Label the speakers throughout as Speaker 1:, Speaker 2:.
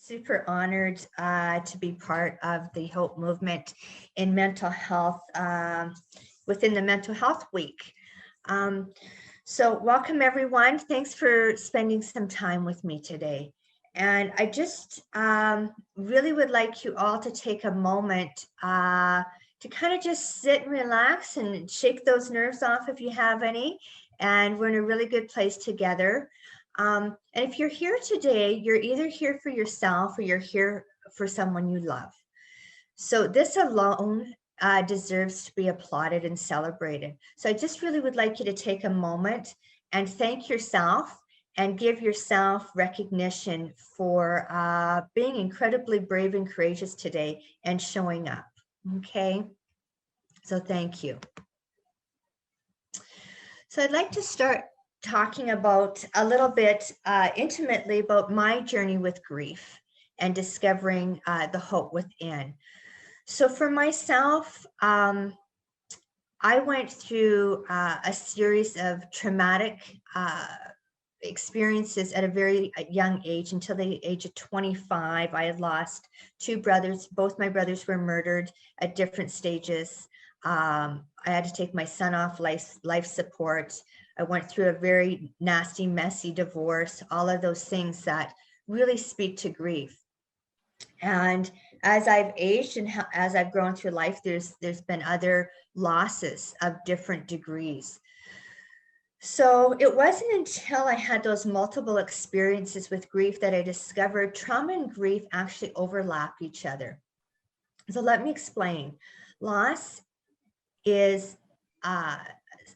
Speaker 1: Super honored to be part of the Hope Movement in mental health within the Mental Health Week. So welcome everyone. Thanks for spending some time with me today. And I just really would like you all to take a moment to kind of just sit and relax and shake those nerves off if you have any. And we're in a really good place together. And if you're here today, you're either here for yourself or you're here for someone you love. So this alone deserves to be applauded and celebrated. So I just really would like you to take a moment and thank yourself and give yourself recognition for being incredibly brave and courageous today and showing up. Okay, so thank you. So I'd like to start talking about a little bit intimately about my journey with grief and discovering the hope within. So for myself, I went through a series of traumatic experiences at a very young age. Until the age of 25, I had lost two brothers. Both my brothers were murdered at different stages. I had to take my son off life support. I went through a very nasty, messy divorce, all of those things that really speak to grief. And as I've aged and as I've grown through life, there's been other losses of different degrees. So it wasn't until I had those multiple experiences with grief that I discovered trauma and grief actually overlap each other. So let me explain. Loss is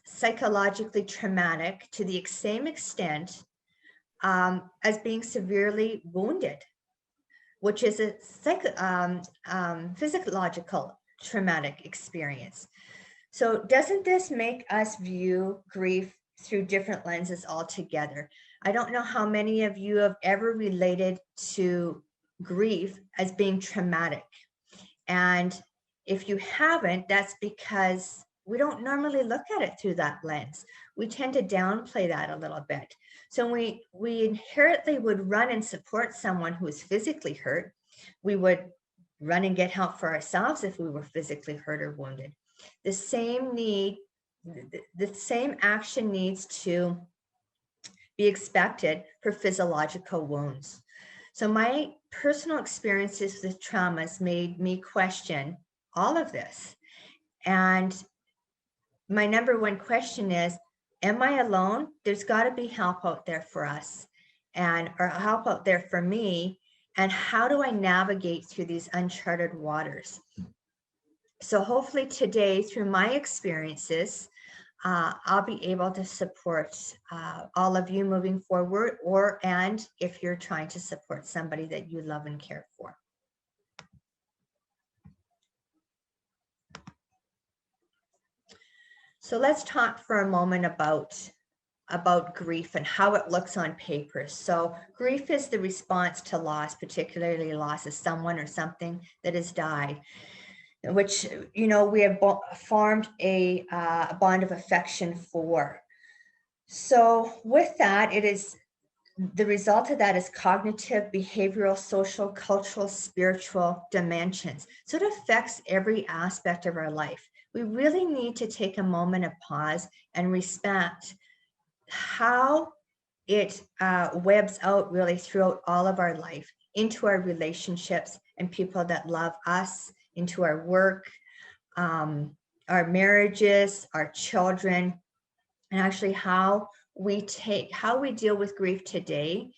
Speaker 1: psychologically traumatic to the same extent as being severely wounded, which is a physiological traumatic experience. So doesn't this make us view grief through different lenses altogether? I don't know how many of you have ever related to grief as being traumatic. And if you haven't, that's because we don't normally look at it through that lens. We tend to downplay that a little bit. So we inherently would run and support someone who is physically hurt. We would run and get help for ourselves if we were physically hurt or wounded. The same action needs to be expected for physiological wounds. So my personal experiences with traumas made me question all of this. And my number one question is, am I alone? There's got to be help out there for us or help out there for me. And how do I navigate through these uncharted waters? So hopefully today, through my experiences, I'll be able to support all of you moving forward, and if you're trying to support somebody that you love and care for. So let's talk for a moment about grief and how it looks on paper. So grief is the response to loss, particularly loss of someone or something that has died, which, you know, we have formed a bond of affection for. So with that, the result of that is cognitive, behavioral, social, cultural, spiritual dimensions. So it affects every aspect of our life. We really need to take a moment of pause and respect how it webs out really throughout all of our life, into our relationships and people that love us, into our work, our marriages, our children, and actually how we deal with grief today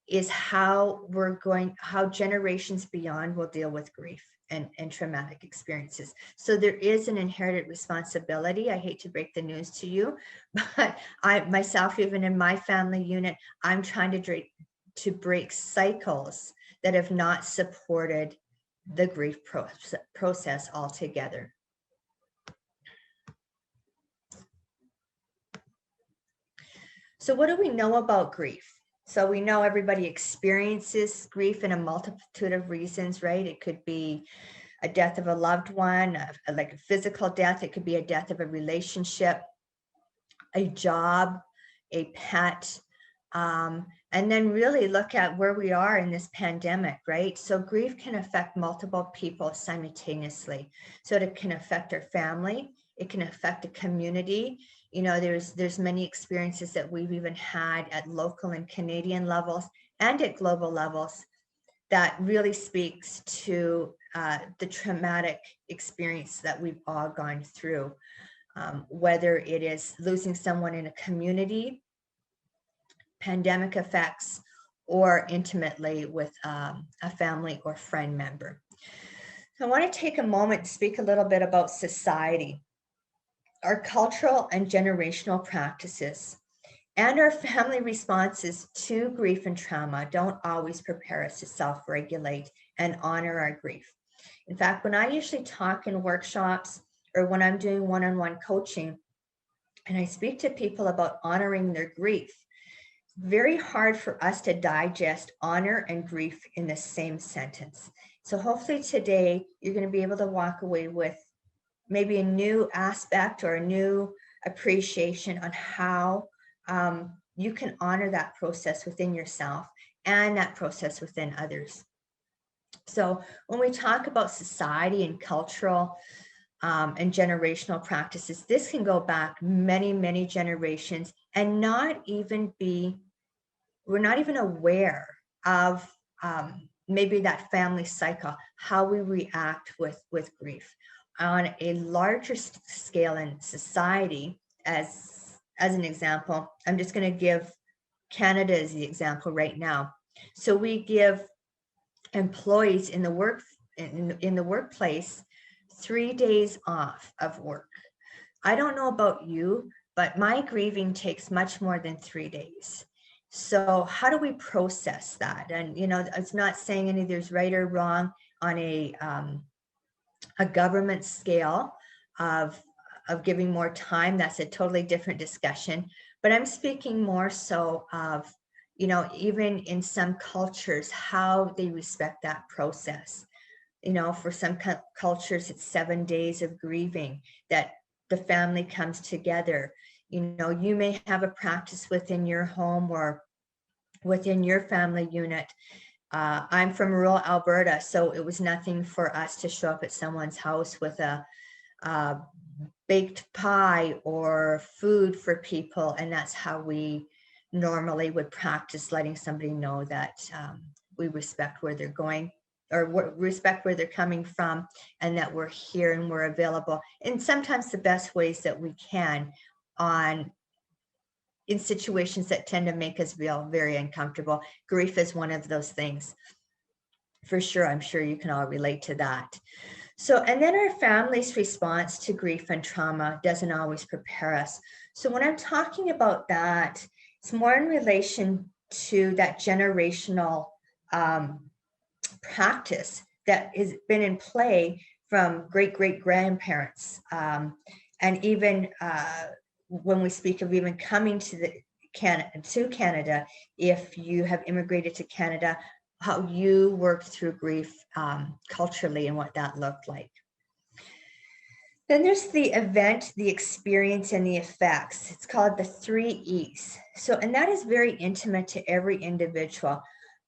Speaker 1: is how generations beyond will deal with grief and traumatic experiences. So there is an inherited responsibility. I hate to break the news to you, but I myself, even in my family unit, I'm trying to break cycles that have not supported the grief process altogether. So what do we know about grief? So we know everybody experiences grief in a multitude of reasons, right? It could be a death of a loved one, like a physical death. It could be a death of a relationship, a job, a pet. and then really look at where we are in this pandemic, right? So grief can affect multiple people simultaneously. So it can affect our family, it can affect a community. You know, there's many experiences that we've even had at local and Canadian levels and at global levels that really speaks to the traumatic experience that we've all gone through, whether it is losing someone in a community, pandemic effects, or intimately with a family or friend member. So I want to take a moment to speak a little bit about society, our cultural and generational practices, and our family responses to grief and trauma don't always prepare us to self-regulate and honor our grief. In fact, when I usually talk in workshops or when I'm doing one-on-one coaching and I speak to people about honoring their grief, very hard for us to digest honor and grief in the same sentence. So hopefully today you're going to be able to walk away with maybe a new aspect or a new appreciation on how you can honor that process within yourself and that process within others. So when we talk about society and cultural and generational practices, this can go back many, many generations and we're not even aware of maybe that family cycle, how we react with grief. On a larger scale in society, as an example, I'm just going to give Canada as the example right now. So we give employees in the workplace 3 days off of work. I don't know about you, but my grieving takes much more than 3 days. So how do we process that? And, you know, it's not saying any there's right or wrong on a government scale of giving more time. That's a totally different discussion. But I'm speaking more so of, you know, even in some cultures, how they respect that process. You know, for some cultures, it's 7 days of grieving that the family comes together. You know, you may have a practice within your home or within your family unit. I'm from rural Alberta, so it was nothing for us to show up at someone's house with a baked pie or food for people. And that's how we normally would practice letting somebody know that we respect where they're going or respect where they're coming from, and that we're here and we're available in sometimes the best ways that we can in situations that tend to make us feel very uncomfortable. Grief is one of those things. For sure, I'm sure you can all relate to that. So, and then our family's response to grief and trauma doesn't always prepare us. So when I'm talking about that, it's more in relation to that generational practice that has been in play from great-great-grandparents. And even when we speak of even coming to Canada, if you have immigrated to Canada, how you worked through grief culturally and what that looked like. Then there's the event, the experience, and the effects. It's called the 3 E's. So, and that is very intimate to every individual.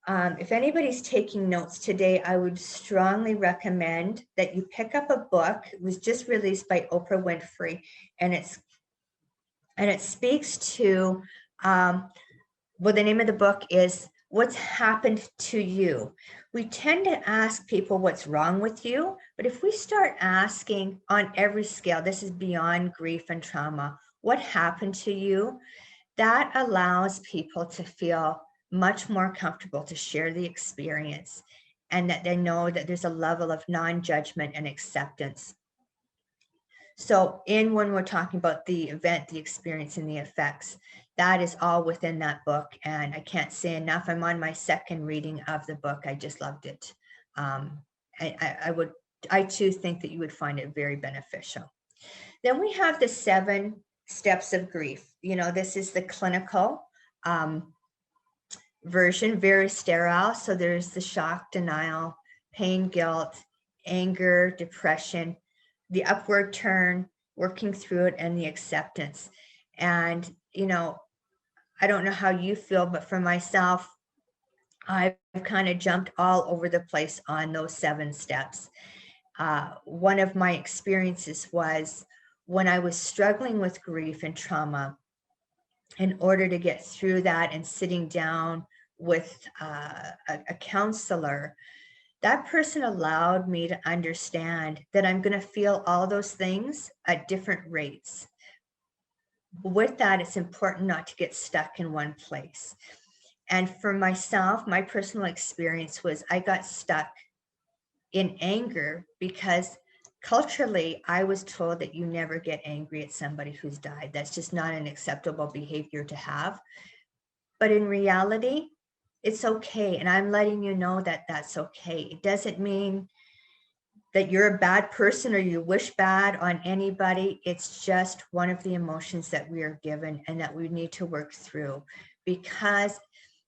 Speaker 1: If anybody's taking notes today, I would strongly recommend that you pick up a book. It was just released by Oprah Winfrey, and it speaks to, well, the name of the book is What's Happened to You. We tend to ask people what's wrong with you, but if we start asking on every scale, this is beyond grief and trauma, what happened to you? That allows people to feel much more comfortable to share the experience, and that they know that there's a level of non-judgment and acceptance. So when we're talking about the event, the experience, and the effects, that is all within that book. And I can't say enough. I'm on my second reading of the book. I just loved it. I too think that you would find it very beneficial. Then we have the 7 steps of grief. You know, this is the clinical version, very sterile. So there's the shock, denial, pain, guilt, anger, depression, the upward turn, working through it, and the acceptance. And, you know, I don't know how you feel, but for myself, I've kind of jumped all over the place on those 7 steps. One of my experiences was when I was struggling with grief and trauma. In order to get through that and sitting down with a counselor, that person allowed me to understand that I'm going to feel all those things at different rates. With that, it's important not to get stuck in one place. And for myself, my personal experience was I got stuck in anger because culturally I was told that you never get angry at somebody who's died. That's just not an acceptable behavior to have. But in reality, it's okay. And I'm letting you know that that's okay. It doesn't mean that you're a bad person or you wish bad on anybody. It's just one of the emotions that we are given and that we need to work through, because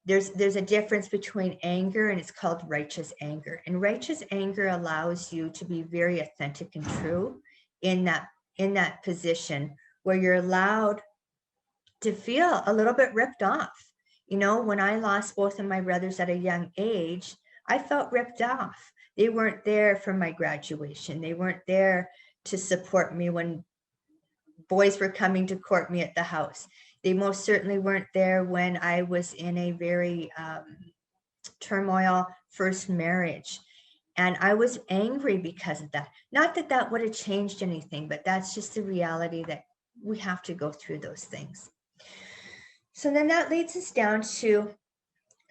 Speaker 1: there's a difference between anger, and it's called righteous anger. And righteous anger allows you to be very authentic and true in that position where you're allowed to feel a little bit ripped off. You know, when I lost both of my brothers at a young age, I felt ripped off. They weren't there for my graduation. They weren't there to support me when boys were coming to court me at the house. They most certainly weren't there when I was in a very turmoil first marriage. And I was angry because of that. Not that that would have changed anything, but that's just the reality that we have to go through those things. So then that leads us down to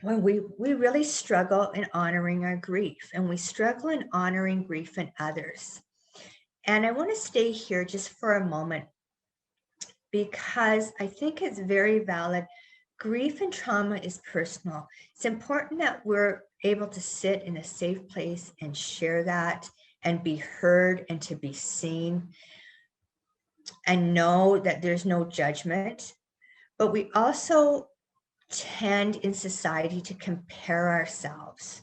Speaker 1: when we really struggle in honoring our grief, and we struggle in honoring grief in others. And I want to stay here just for a moment because I think it's very valid. Grief and trauma is personal. It's important that we're able to sit in a safe place and share that and be heard and to be seen and know that there's no judgment. But we also tend in society to compare ourselves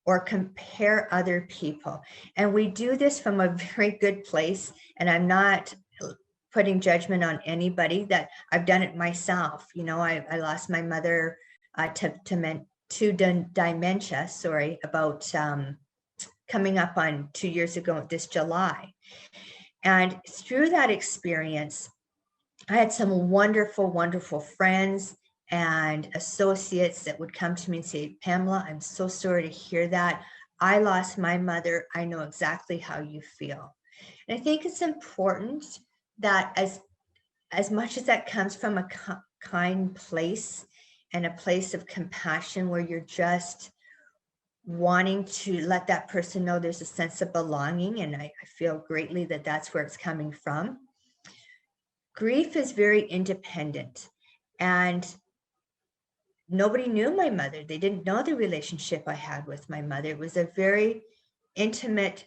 Speaker 1: or compare other people. And we do this from a very good place. And I'm not putting judgment on anybody, that I've done it myself. You know, I lost my mother to dementia, about coming up on 2 years ago this July. And through that experience, I had some wonderful, wonderful friends and associates that would come to me and say, Pamela, I'm so sorry to hear that. I lost my mother. I know exactly how you feel. And I think it's important that as much as that comes from a kind place and a place of compassion where you're just wanting to let that person know there's a sense of belonging, and I feel greatly that that's where it's coming from. Grief is very independent, and nobody knew my mother. They didn't know the relationship I had with my mother. It was a very intimate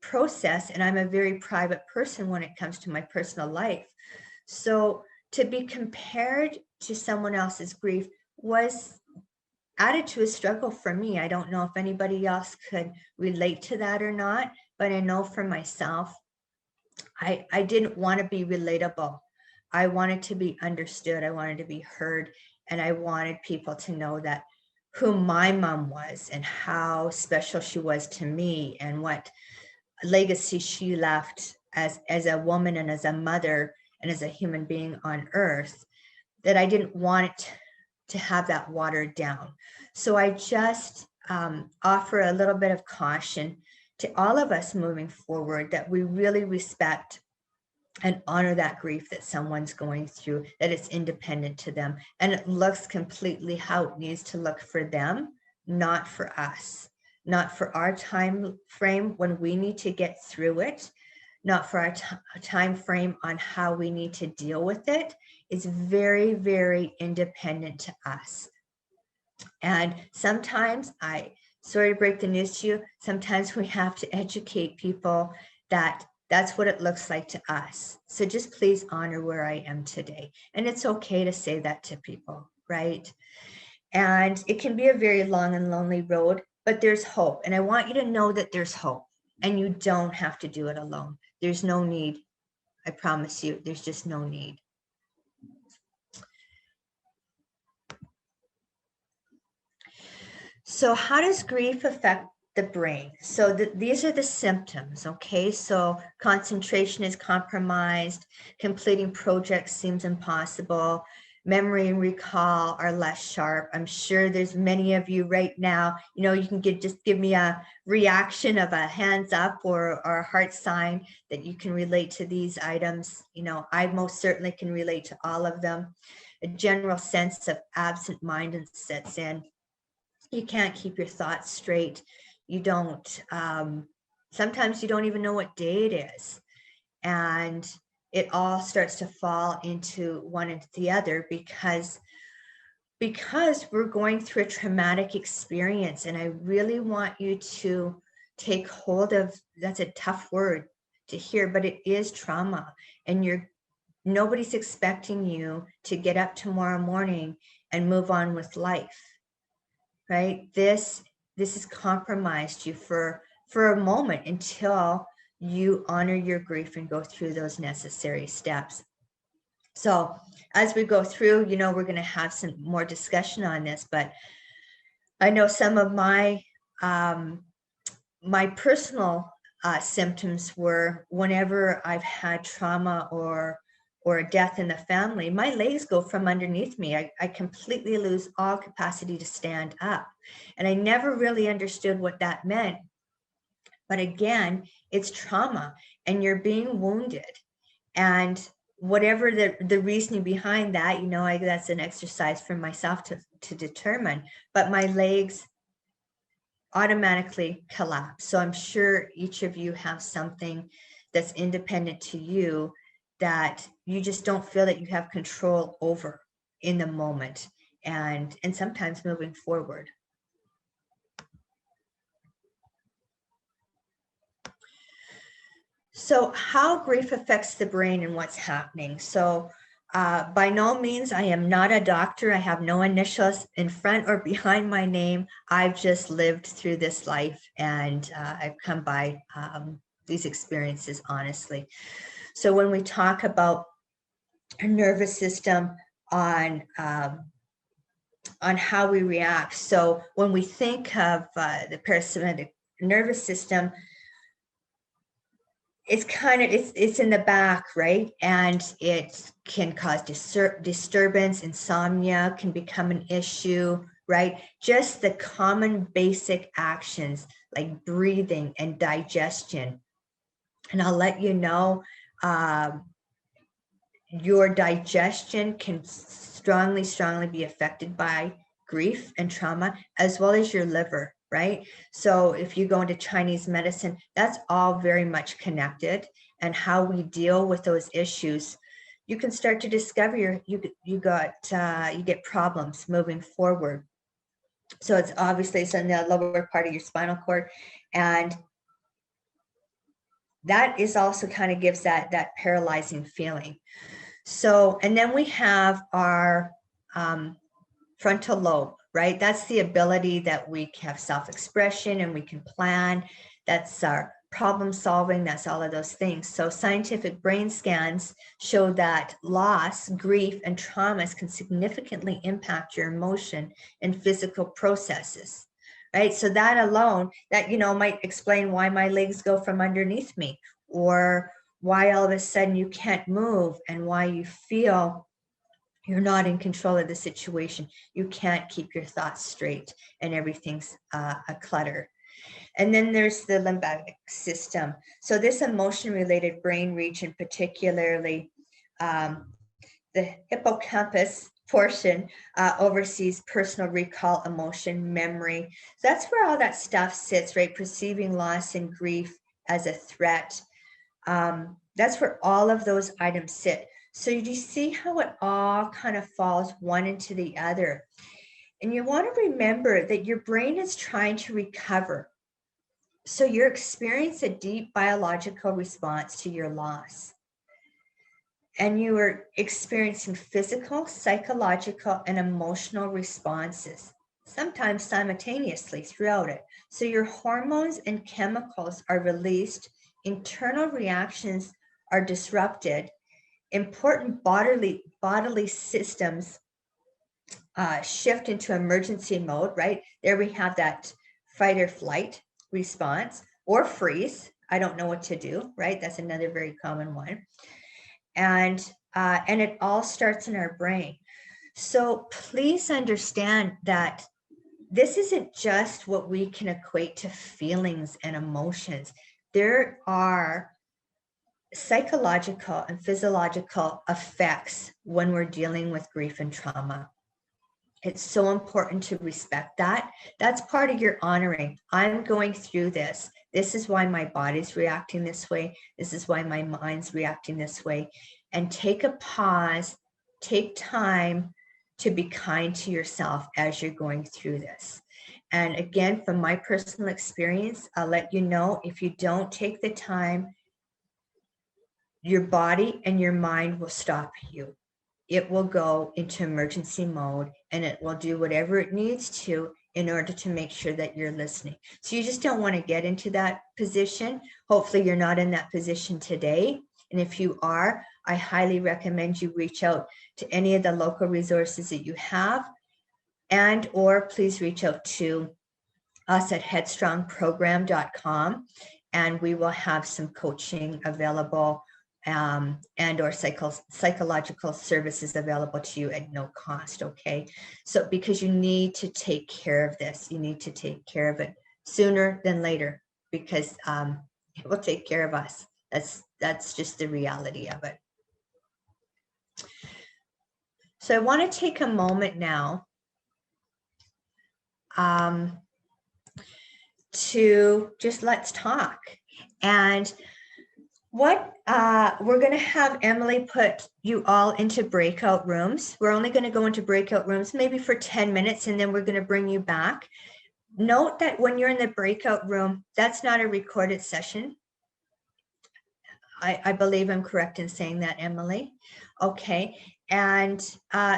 Speaker 1: process, and I'm a very private person when it comes to my personal life. So to be compared to someone else's grief was added to a struggle for me. I don't know if anybody else could relate to that or not, but I know for myself, I didn't want to be relatable. I wanted to be understood. I wanted to be heard. And I wanted people to know that who my mom was and how special she was to me and what legacy she left as a woman and as a mother and as a human being on earth, that I didn't want it to have that watered down. So I just offer a little bit of caution to all of us moving forward, that we really respect and honor that grief that someone's going through, that it's independent to them and it looks completely how it needs to look for them, not for us, not for our time frame when we need to get through it, not for our time frame on how we need to deal with it. It's very, very independent to us. And sometimes, sorry to break the news to you, sometimes we have to educate people that that's what it looks like to us. So just please honor where I am today. And it's okay to say that to people, right? And it can be a very long and lonely road, but there's hope. And I want you to know that there's hope, and you don't have to do it alone. There's no need. I promise you, there's just no need. So how does grief affect the brain? So these are the symptoms, okay? So concentration is compromised, completing projects seems impossible, memory and recall are less sharp. I'm sure there's many of you right now, you can just give me a reaction of a hands up or a heart sign that you can relate to these items. I most certainly can relate to all of them. A general sense of absent-mindedness sets in. You can't keep your thoughts straight. You don't, sometimes you don't even know what day it is. And it all starts to fall into one into the other because we're going through a traumatic experience. And I really want you to take hold of, that's a tough word to hear, but it is trauma. And nobody's expecting you to get up tomorrow morning and move on with life. Right? This has compromised you for a moment until you honor your grief and go through those necessary steps. So as we go through, we're going to have some more discussion on this, but I know some of my personal symptoms were whenever I've had trauma or a death in the family, my legs go from underneath me. I completely lose all capacity to stand up. And I never really understood what that meant. But again, it's trauma and you're being wounded. And whatever the reasoning behind that, that's an exercise for myself to determine. But my legs automatically collapse. So I'm sure each of you have something that's independent to you that you just don't feel that you have control over in the moment and sometimes moving forward. So how grief affects the brain and what's happening. So by no means, I am not a doctor. I have no initials in front or behind my name. I've just lived through this life and I've come by these experiences honestly. So when we talk about our nervous system on how we react, so when we think of the parasympathetic nervous system, it's in the back, right? And it can cause disturbance, insomnia can become an issue, right? Just the common basic actions like breathing and digestion. And I'll let you know, your digestion can strongly be affected by grief and trauma, as well as your liver, right? So if you go into Chinese medicine, that's all very much connected, and how we deal with those issues, you can start to discover you get problems moving forward. So it's in the lower part of your spinal cord, and that is also kind of gives that paralyzing feeling. So, and then we have our frontal lobe, right? That's the ability that we have self-expression and we can plan. That's our problem solving. That's all of those things. So scientific brain scans show that loss, grief, and traumas can significantly impact your emotion and physical processes, right? So that alone, that, might explain why my legs go from underneath me, or why all of a sudden you can't move, and why you feel you're not in control of the situation. You can't keep your thoughts straight and everything's a clutter. And then there's the limbic system. So this emotion-related brain region, particularly the hippocampus portion, oversees personal recall, emotion, memory. So that's where all that stuff sits, right? Perceiving loss and grief as a threat. That's where all of those items sit. So you see how it all kind of falls one into the other. And you want to remember that your brain is trying to recover. So you're experiencing a deep biological response to your loss. And you are experiencing physical, psychological, and emotional responses, sometimes simultaneously throughout it. So your hormones and chemicals are released, internal reactions are disrupted, important bodily systems shift into emergency mode, right? There we have that fight or flight response, or freeze. I don't know what to do, right? That's another very common one. And it all starts in our brain. So please understand that this isn't just what we can equate to feelings and emotions. There are psychological and physiological effects when we're dealing with grief and trauma. It's so important to respect that. That's part of your honoring. I'm going through this. This is why my body's reacting this way. This is why my mind's reacting this way. And take a pause, take time to be kind to yourself as you're going through this. And again, from my personal experience, I'll let you know, if you don't take the time, your body and your mind will stop you. It will go into emergency mode and it will do whatever it needs to in order to make sure that you're listening. So you just don't want to get into that position. Hopefully you're not in that position today. And if you are, I highly recommend you reach out to any of the local resources that you have, and or please reach out to us at headstrongprogram.com, and we will have some coaching available and or psychological services available to you at no cost. Okay, so because you need to take care of this, you need to take care of it sooner than later, because it will take care of us. That's just the reality of it. So I want to take a moment now to just let's talk. And what we're going to have Emily put you all into breakout rooms. We're only going to go into breakout rooms maybe for 10 minutes, and then we're going to bring you back. Note that when you're in the breakout room, that's not a recorded session. I believe I'm correct in saying that, Emily. Okay. And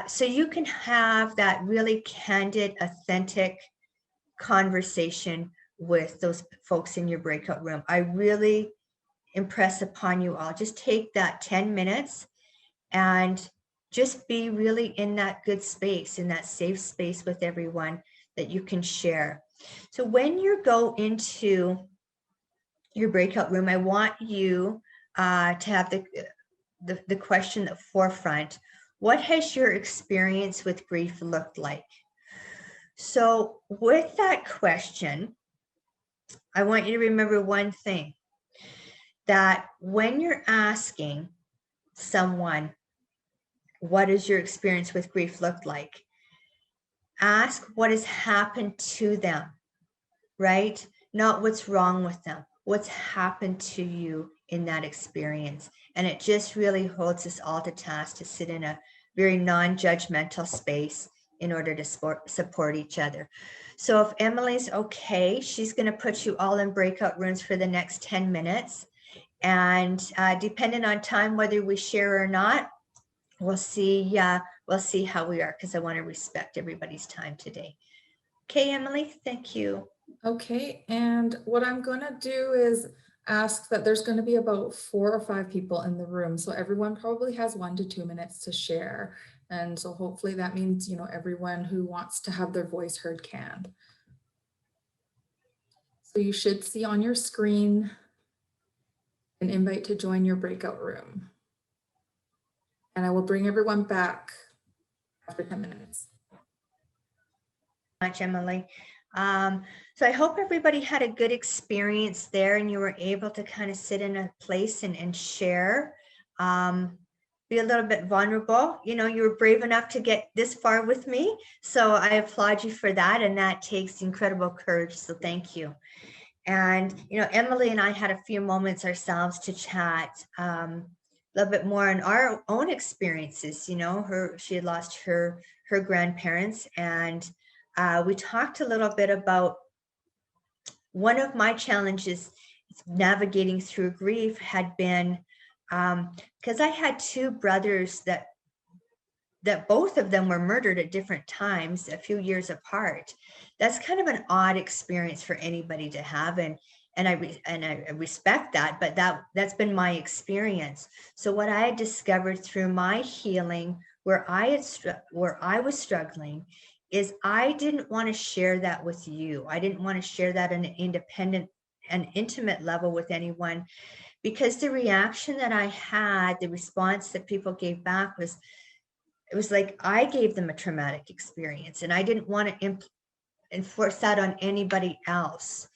Speaker 1: so you can have that really candid, authentic conversation with those folks in your breakout room. I really impress upon you all, just take that 10 minutes and just be really in that good space, in that safe space with everyone that you can share. So when you go into your breakout room, I want you to have the question at the forefront: what has your experience with grief looked like? So with that question, I want you to remember one thing, that when you're asking someone, what does your experience with grief look like? Ask what has happened to them, right? Not what's wrong with them, what's happened to you in that experience. And it just really holds us all to task to sit in a very non-judgmental space in order to support each other. So if Emily's okay, she's going to put you all in breakout rooms for the next 10 minutes. And depending on time, whether we share or not, we'll see how we are, because I want to respect everybody's time today. Okay, Emily, thank you.
Speaker 2: Okay, and what I'm going to do is ask that there's going to be about 4 or 5 people in the room. So everyone probably has 1 to 2 minutes to share. And so hopefully that means, you know, everyone who wants to have their voice heard can. So you should see on your screen an invite to join your breakout room. And I will bring everyone back after 10 minutes.
Speaker 1: Much, Emily. So I hope everybody had a good experience there and you were able to kind of sit in a place and share, be a little bit vulnerable. You know, you were brave enough to get this far with me. So I applaud you for that. And that takes incredible courage. So thank you. And, you know, Emily and I had a few moments ourselves to chat a little bit more on our own experiences. You know, she had lost her grandparents, and we talked a little bit about one of my challenges navigating through grief had been because I had 2 brothers that both of them were murdered at different times, a few years apart. That's kind of an odd experience for anybody to have, and I respect that, but that's been my experience. So what I discovered through my healing where I was struggling is I didn't want to share that with you. I didn't want to share that on an independent and intimate level with anyone, because the reaction that I had, the response that people gave back was, it was like I gave them a traumatic experience and I didn't want to enforce that on anybody else.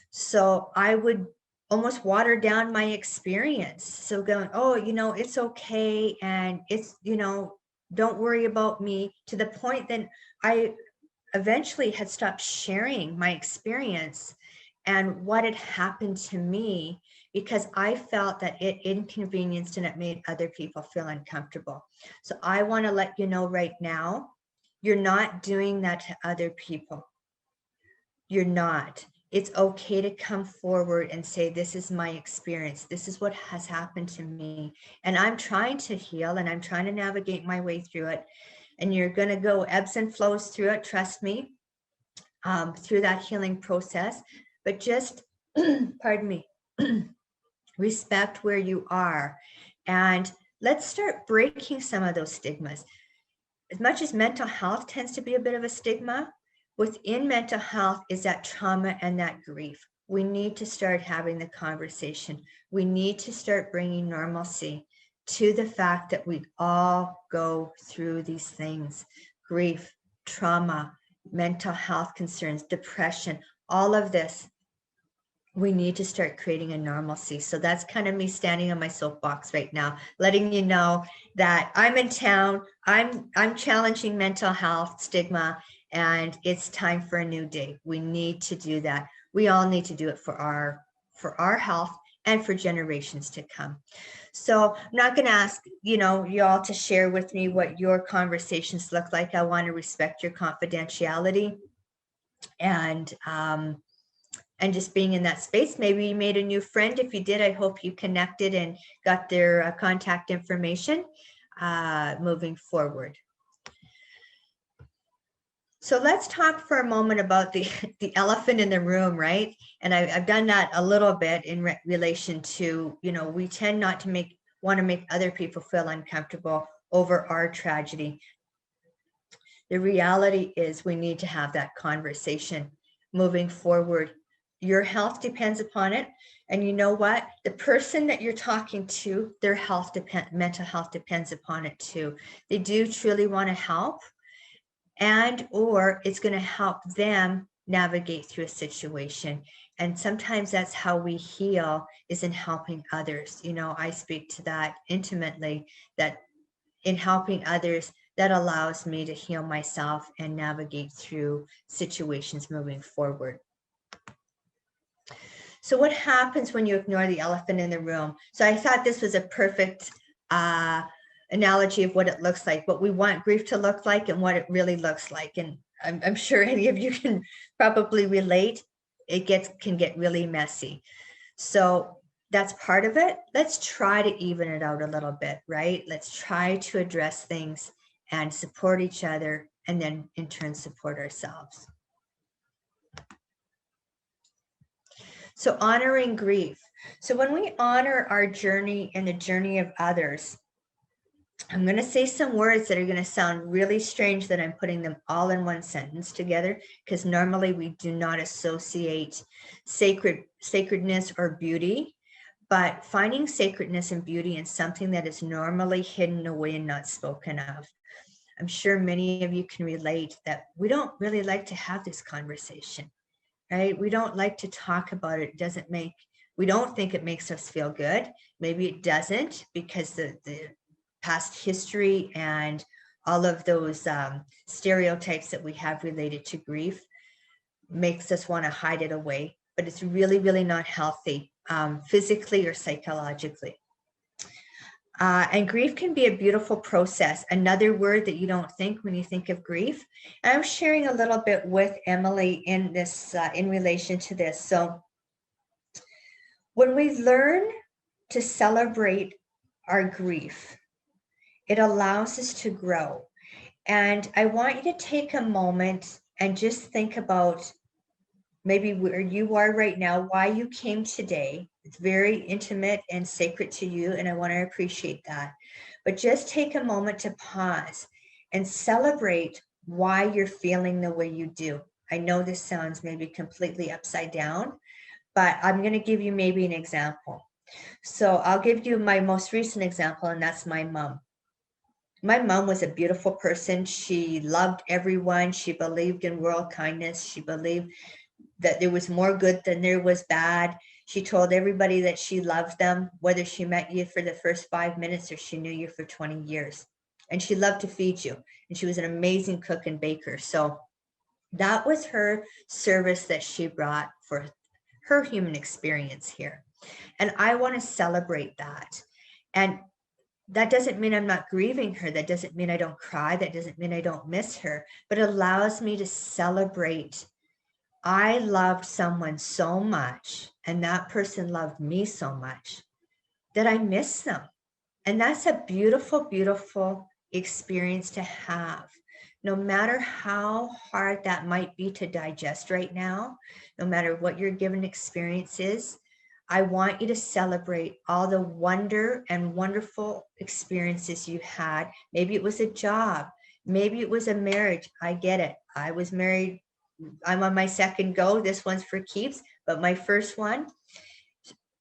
Speaker 1: So I would almost water down my experience. So going, oh, it's okay. And it's, don't worry about me, to the point that I eventually had stopped sharing my experience and what had happened to me, because I felt that it inconvenienced and it made other people feel uncomfortable. So I want to let you know right now, you're not doing that to other people. You're not. It's okay to come forward and say, this is my experience. This is what has happened to me. And I'm trying to heal and I'm trying to navigate my way through it. And you're going to go ebbs and flows through it. Trust me, through that healing process. But just, pardon me, respect where you are. And let's start breaking some of those stigmas. As much as mental health tends to be a bit of a stigma, within mental health is that trauma and that grief. We need to start having the conversation. We need to start bringing normalcy to the fact that we all go through these things: grief, trauma, mental health concerns, depression, all of this. We need to start creating a normalcy. So that's kind of me standing on my soapbox right now, letting you know that I'm in town. I'm challenging mental health stigma, and it's time for a new day. We need to do that. We all need to do it for our health and for generations to come. So I'm not going to ask, y'all to share with me what your conversations look like. I want to respect your confidentiality, and just being in that space. Maybe you made a new friend. If you did, I hope you connected and got their contact information moving forward. So let's talk for a moment about the elephant in the room, right? And I've done that a little bit in relation to, we tend not to want to make other people feel uncomfortable over our tragedy. The reality is we need to have that conversation moving forward. Your health depends upon it. And you know what? The person that you're talking to, their mental health depends upon it too. They do truly want to help, or it's going to help them navigate through a situation. And sometimes that's how we heal, is in helping others. I speak to that intimately, that in helping others, that allows me to heal myself and navigate through situations moving forward. So what happens when you ignore the elephant in the room? So I thought this was a perfect analogy of what it looks like, what we want grief to look like and what it really looks like. And I'm sure any of you can probably relate. It can get really messy. So that's part of it. Let's try to even it out a little bit, right? Let's try to address things and support each other, and then in turn support ourselves. So honoring grief. So when we honor our journey and the journey of others, I'm going to say some words that are going to sound really strange that I'm putting them all in one sentence together, because normally we do not associate sacredness or beauty, but finding sacredness and beauty in something that is normally hidden away and not spoken of. I'm sure many of you can relate that we don't really like to have this conversation, right? We don't like to talk about it. We don't think it makes us feel good. Maybe it doesn't, because the past history and all of those stereotypes that we have related to grief makes us want to hide it away, but it's really, really not healthy, physically or psychologically. And grief can be a beautiful process. Another word that you don't think when you think of grief. And I'm sharing a little bit with Emily in this, in relation to this. So when we learn to celebrate our grief, it allows us to grow. And I want you to take a moment and just think about maybe where you are right now, why you came today, It's very intimate and sacred to you, and I want to appreciate that. But just take a moment to pause and celebrate why you're feeling the way you do. I know this sounds maybe completely upside down, but I'm going to give you maybe an example. So I'll give you my most recent example, and that's my mom. My mom was a beautiful person. She loved everyone. She believed in world kindness. She believed that there was more good than there was bad. She told everybody that she loved them, whether she met you for the first 5 minutes or she knew you for 20 years. And she loved to feed you. And she was an amazing cook and baker. So that was her service that she brought for her human experience here. And I want to celebrate that. And that doesn't mean I'm not grieving her. That doesn't mean I don't cry. That doesn't mean I don't miss her, but it allows me to celebrate. I loved someone so much, and that person loved me so much that I miss them. And that's a beautiful, beautiful experience to have. No matter how hard that might be to digest right now, no matter what your given experience is, I want you to celebrate all the wonder and wonderful experiences you had. Maybe it was a job, maybe it was a marriage. I get it. I was married. I'm on my second go. This one's for keeps, but my first one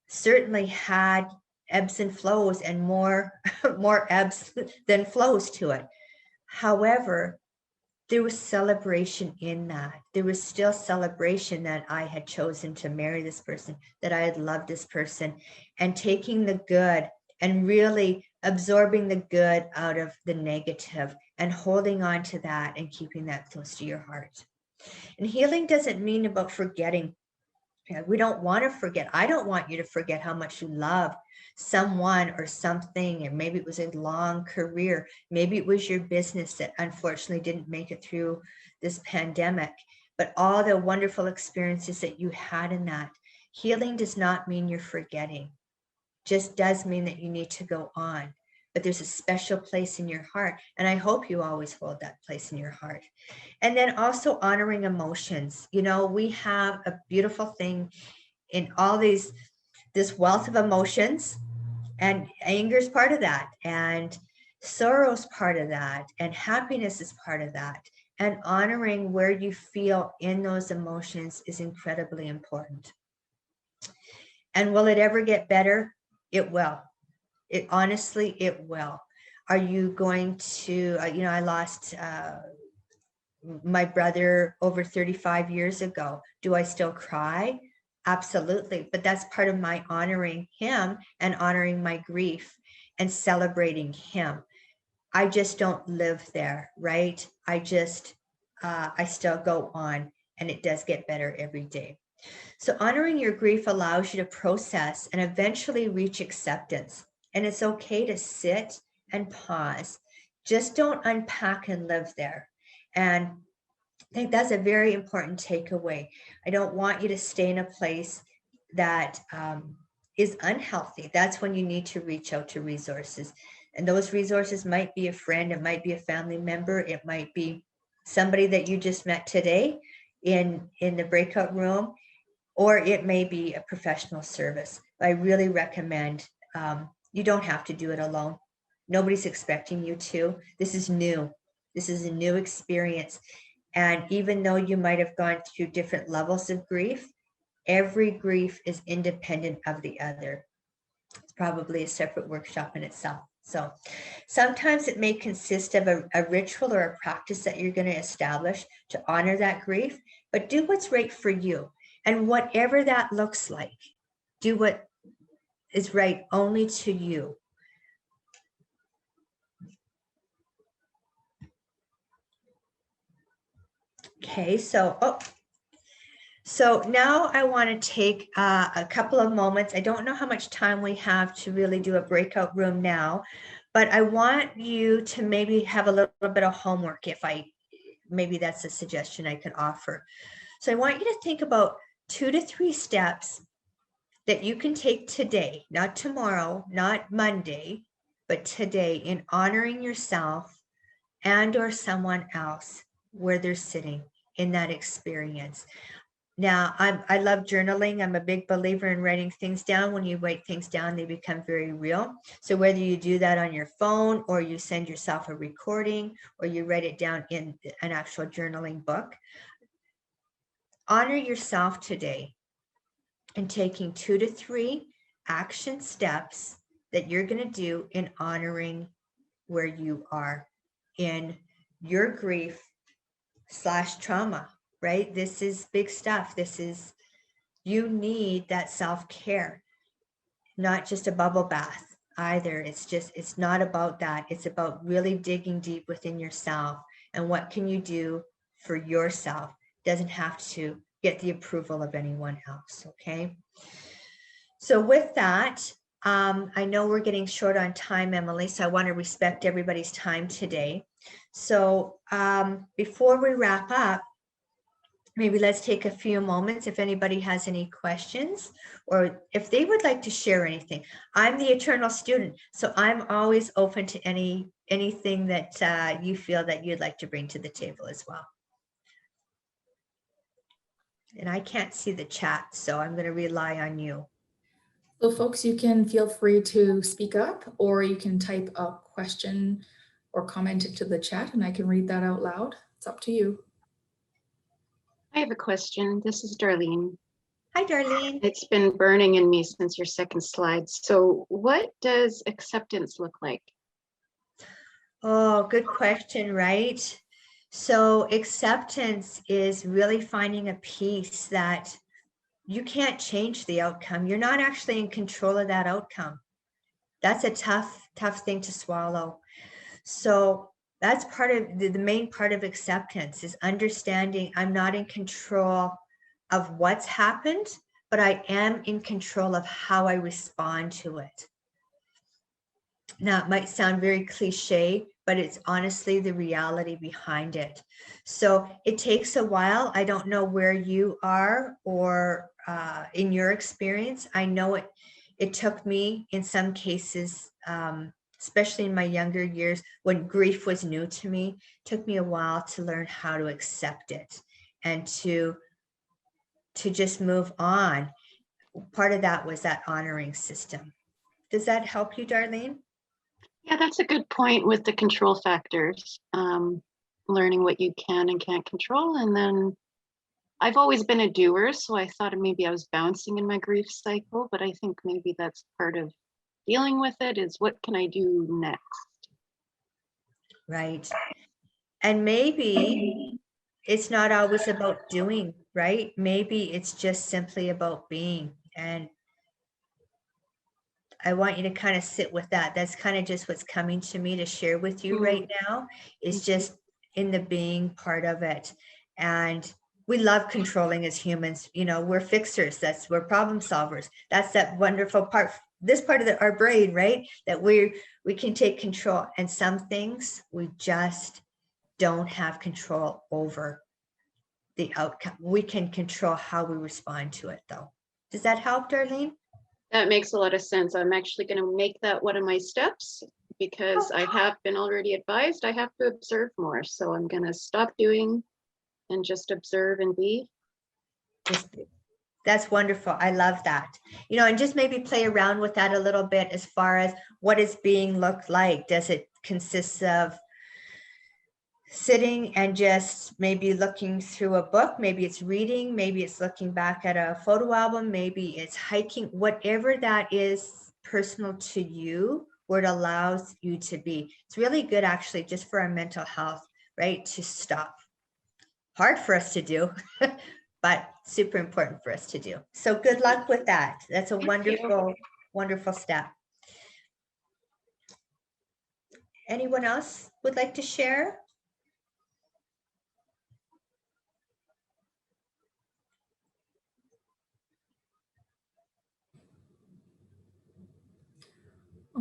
Speaker 1: certainly had ebbs and flows, and more ebbs than flows to it. However, there was celebration in that. There was still celebration that I had chosen to marry this person, that I had loved this person, and taking the good and really absorbing the good out of the negative and holding on to that and keeping that close to your heart. And healing doesn't mean about forgetting. We don't want to forget. I don't want you to forget how much you love someone or something, and maybe it was a long career. Maybe it was your business that unfortunately didn't make it through this pandemic, but all the wonderful experiences that you had in that. Healing does not mean you're forgetting, just does mean that you need to go on. But there's a special place in your heart, and I hope you always hold that place in your heart. And then also honoring emotions. We have a beautiful thing in all this wealth of emotions, and anger is part of that, and sorrow is part of that, and happiness is part of that. And honoring where you feel in those emotions is incredibly important. And will it ever get better? It will. It honestly, it will. Are you going to, I lost my brother over 35 years ago. Do I still cry? Absolutely. But that's part of my honoring him and honoring my grief and celebrating him. I just don't live there, right? I still go on, and it does get better every day. So honoring your grief allows you to process and eventually reach acceptance. And it's okay to sit and pause. Just don't unpack and live there. And I think that's a very important takeaway. I don't want you to stay in a place that is unhealthy. That's when you need to reach out to resources. And those resources might be a friend, it might be a family member, it might be somebody that you just met today in the breakout room, or it may be a professional service. I really recommend, you don't have to do it alone. Nobody's expecting you to. This is new. This is a new experience. And even though you might have gone through different levels of grief, every grief is independent of the other. It's probably a separate workshop in itself. So sometimes it may consist of a ritual or a practice that you're going to establish to honor that grief, but do what's right for you. And whatever that looks like, do what is right only to you. Okay, so now I want to take a couple of moments. I don't know how much time we have to really do a breakout room now, but I want you to maybe have a little bit of homework, maybe that's a suggestion I could offer. So I want you to think about 2 to 3 steps that you can take today, not tomorrow, not Monday, but today, in honoring yourself and or someone else where they're sitting in that experience. Now, I love journaling. I'm a big believer in writing things down. When you write things down, they become very real. So whether you do that on your phone or you send yourself a recording or you write it down in an actual journaling book, honor yourself today and taking 2 to 3 action steps that you're going to do in honoring where you are in your grief / trauma, right? This is big stuff. You need that self-care, not just a bubble bath either. It's not about that. It's about really digging deep within yourself and what can you do for yourself. Doesn't have to get the approval of anyone else, okay? So with that, I know we're getting short on time, Emily, so I want to respect everybody's time today. So before we wrap up, maybe let's take a few moments if anybody has any questions or if they would like to share anything. I'm the eternal student, so I'm always open to anything that you feel that you'd like to bring to the table as well. And I can't see the chat, so I'm going to rely on you.
Speaker 2: So folks, you can feel free to speak up, or you can type a question or comment into the chat and I can read that out loud. It's up to you.
Speaker 3: I have a question. This is Darlene.
Speaker 1: Hi, Darlene.
Speaker 3: It's been burning in me since your second slide. So what does acceptance look like?
Speaker 1: Oh, good question, right? So acceptance is really finding a peace that you can't change the outcome. You're not actually in control of that outcome. That's a tough thing to swallow. So that's part of the main part of acceptance is understanding I'm not in control of what's happened, but I am in control of how I respond to it. Now, it might sound very cliche, but it's honestly the reality behind it. So it takes a while. I don't know where you are or in your experience. I know it took me in some cases, especially in my younger years when grief was new to me, took me a while to learn how to accept it and to just move on. Part of that was that honoring system. Does that help you, Darlene?
Speaker 3: Yeah, that's a good point with the control factors. Learning what you can and can't control. And then I've always been a doer, so I thought maybe I was bouncing in my grief cycle, but I think maybe that's part of dealing with it is what can I do next?
Speaker 1: Right. And maybe it's not always about doing, right? Maybe it's just simply about being. And I want you to kind of sit with that. That's kind of just what's coming to me to share with you right now is just in the being part of it. And we love controlling as humans. You know, we're fixers. We're problem solvers. That's that wonderful part, this part of our brain, right? That we can take control. And some things we just don't have control over the outcome. We can control how we respond to it though. Does that help, Darlene?
Speaker 3: That makes a lot of sense. I'm actually going to make that one of my steps because I have been already advised I have to observe more. So I'm going to stop doing and just observe and be.
Speaker 1: That's wonderful. I love that. You know, and just maybe play around with that a little bit as far as what does being look like? Does it consist of sitting and just maybe looking through a book? Maybe it's reading, maybe it's looking back at a photo album, maybe it's hiking, whatever that is personal to you, where it allows you to be. It's really good actually just for our mental health, right? To stop. Hard for us to do, but super important for us to do. So good luck with that. That's a wonderful step. Anyone else would like to share?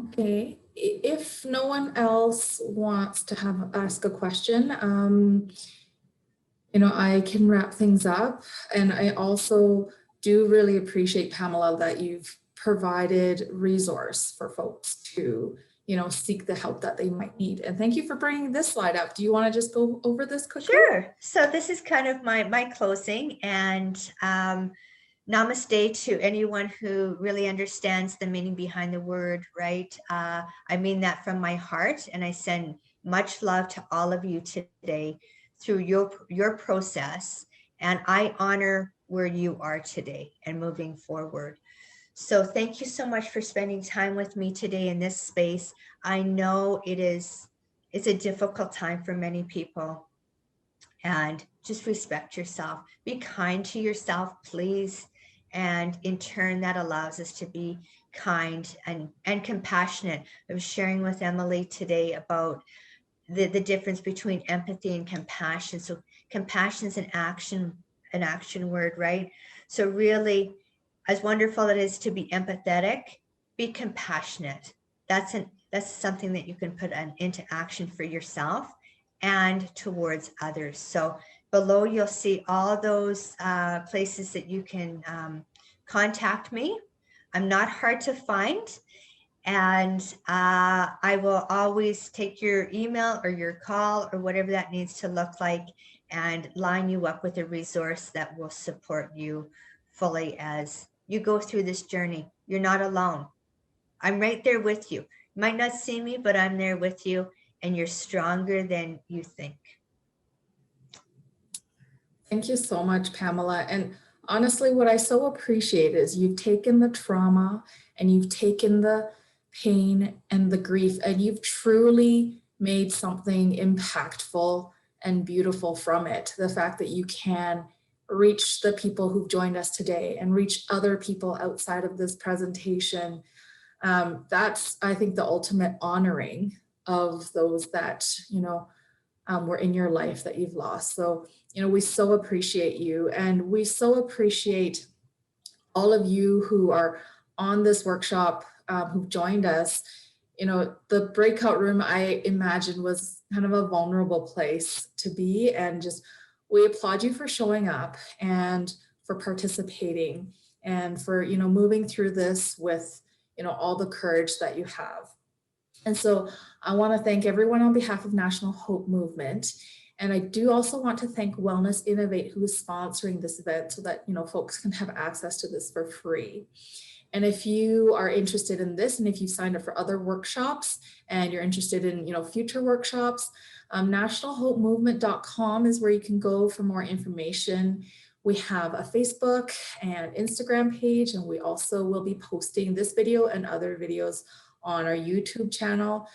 Speaker 2: Okay, if no one else wants to ask a question, you know, I can wrap things up. And I also do really appreciate, Pamela, that you've provided resource for folks to, seek the help that they might need. And thank you for bringing this slide up. Do you want to just go over this quickly?
Speaker 1: Sure. So this is kind of my closing, and namaste to anyone who really understands the meaning behind the word, right? I mean that from my heart, and I send much love to all of you today through your process, and I honor where you are today and moving forward. So thank you so much for spending time with me today in this space. I know it's a difficult time for many people, and just respect yourself. Be kind to yourself, please. And in turn, that allows us to be kind and compassionate. I was sharing with Emily today about the difference between empathy and compassion. So compassion is an action word, right? So really, as wonderful it is to be empathetic, be compassionate. That's something that you can put into action for yourself and towards others. So below you'll see all those places that you can contact me. I'm not hard to find, and I will always take your email or your call or whatever that needs to look like and line you up with a resource that will support you fully as you go through this journey. You're not alone. I'm right there with you. You might not see me, but I'm there with you, and you're stronger than you think.
Speaker 2: Thank you so much, Pamela. And honestly, what I so appreciate is you've taken the trauma and you've taken the pain and the grief, and you've truly made something impactful and beautiful from it. The fact that you can reach the people who've joined us today and reach other people outside of this presentation. That's, I think, the ultimate honoring of those that, were in your life that you've lost. So, we so appreciate you, and we so appreciate all of you who are on this workshop, who've joined us. The breakout room, I imagine, was kind of a vulnerable place to be, and just, we applaud you for showing up and for participating and for, moving through this with, all the courage that you have. And so I want to thank everyone on behalf of National Hope Movement. And I do also want to thank Wellness Innovate, who is sponsoring this event so that, folks can have access to this for free. And if you are interested in this, and if you signed up for other workshops and you're interested in, future workshops, nationalhopemovement.com is where you can go for more information. We have a Facebook and Instagram page, and we also will be posting this video and other videos on our YouTube channel.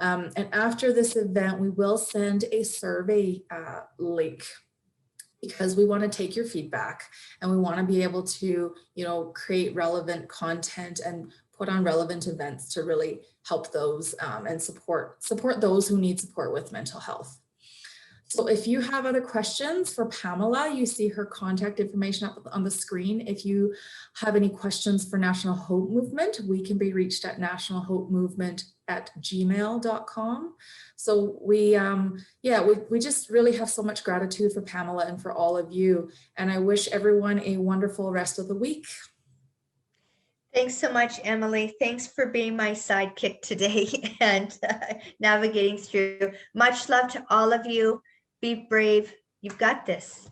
Speaker 2: And after this event, we will send a survey link, because we want to take your feedback and we want to be able to, create relevant content and put on relevant events to really help those and support those who need support with mental health. So if you have other questions for Pamela, you see her contact information up on the screen. If you have any questions for National Hope Movement, we can be reached at nationalhopemovement@gmail.com. So we just really have so much gratitude for Pamela and for all of you. And I wish everyone a wonderful rest of the week.
Speaker 1: Thanks so much, Emily. Thanks for being my sidekick today and navigating through. Much love to all of you. Be brave. You've got this.